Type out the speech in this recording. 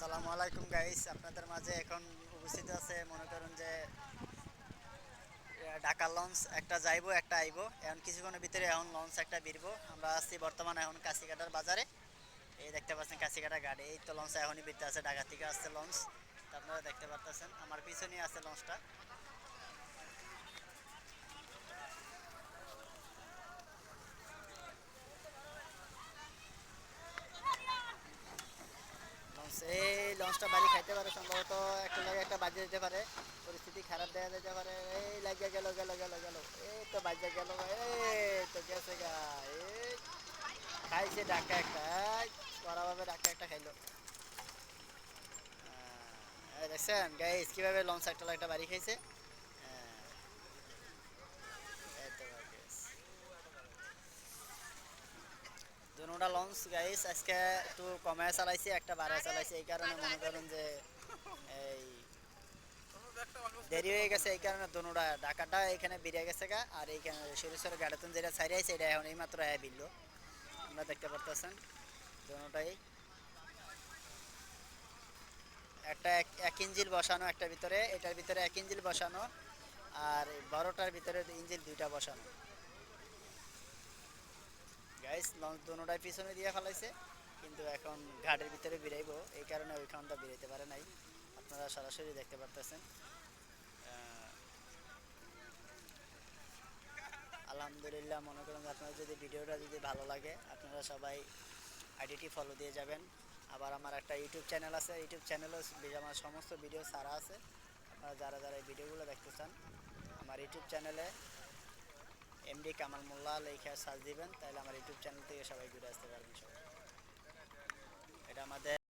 আসসালামু আলাইকুম গাইস, আপনাদের মাঝে এখন উপস্থিত আছে মনে করুন যে ঢাকা লঞ্চ একটা যাইবো একটা আইবো। এখন কিছুক্ষণের ভিতরে এখন লঞ্চ একটা বিরবো। আমরা আছি বর্তমানে এখন কাছিকাটার বাজারে। এই দেখতে পাচ্ছেন কাছিকাটা গাড়ি, এই তো লঞ্চ এখনই বিরতে আছে, ঢাকা থেকে আসছে লঞ্চ। তো আপনারা দেখতে পাচ্ছেন আমার পিছনেই আছে লঞ্চটা। লঞ্চ এই লঞ্চটা বাড়ি খাইতে পারে সম্ভবত, একটা লাগে একটা বাজে যেতে পারে, পরিস্থিতি খারাপ দেখা যেতে পারে। এই লাগিয়ে গেল গেল গেল গেল, এই তো বাজে গেল, এই তো গেছে গা। এই খাইছে ডাক্কা একটা, কড়াভাবে ডাক্কা একটা খাইলো। দেখছেন গাইস কিভাবে লঞ্চ একটা একটা বাড়ি খাইছে। এই তো guys, দুটা লঞ্চ গাইস আজকে একটু কমে চালাইছে, একটা বাড়ায় চালাইছে, এই কারণে মনে করুন যে এই দেরি হয়ে গেছে। এই কারণে দুটা ঢাকাটা এখানে বেরিয়ে গেছে গা, আর এইখানে সরিষার গাড়াতন যেটা ছাড়িয়ে আছে এটা এখন এইমাত্র বিললো। আপনারা দেখতে পারতেছেন দুটাই একটা এক ইঞ্জিল বসানো, একটা ভিতরে এটার ভিতরে এক ইঞ্জিল বসানো, আর বড়টার ভিতরে ইঞ্জিল দুইটা বসানো। গাইস লঞ্চ দুটাই পিছনে দিয়ে ফেলাইছে, কিন্তু এখন ঘাটের ভিতরে বেরাইবো, এই কারণে ওইখানটা বেরাইতে পারে নাই। আপনারা সরাসরি দেখতে পারতেছেন। আলহামদুলিল্লাহ, মনে করেন যে আপনাদের যদি ভিডিওটা যদি ভালো লাগে আপনারা সবাই আইডিটি ফলো দিয়ে যাবেন। আবার আমার একটা ইউটিউব চ্যানেল আছে, ইউটিউব চ্যানেলও আমার সমস্ত ভিডিও সারা আছে। আপনারা যারা যারা এই ভিডিওগুলো দেখতে চান আমার ইউটিউব চ্যানেলে এমডি কামাল মোল্লা লেখা সার্চ দিবেন, তাহলে আমার ইউটিউব চ্যানেল থেকে সবাই ঘুরে আসতে পারবেন সবাই। এটা আমাদের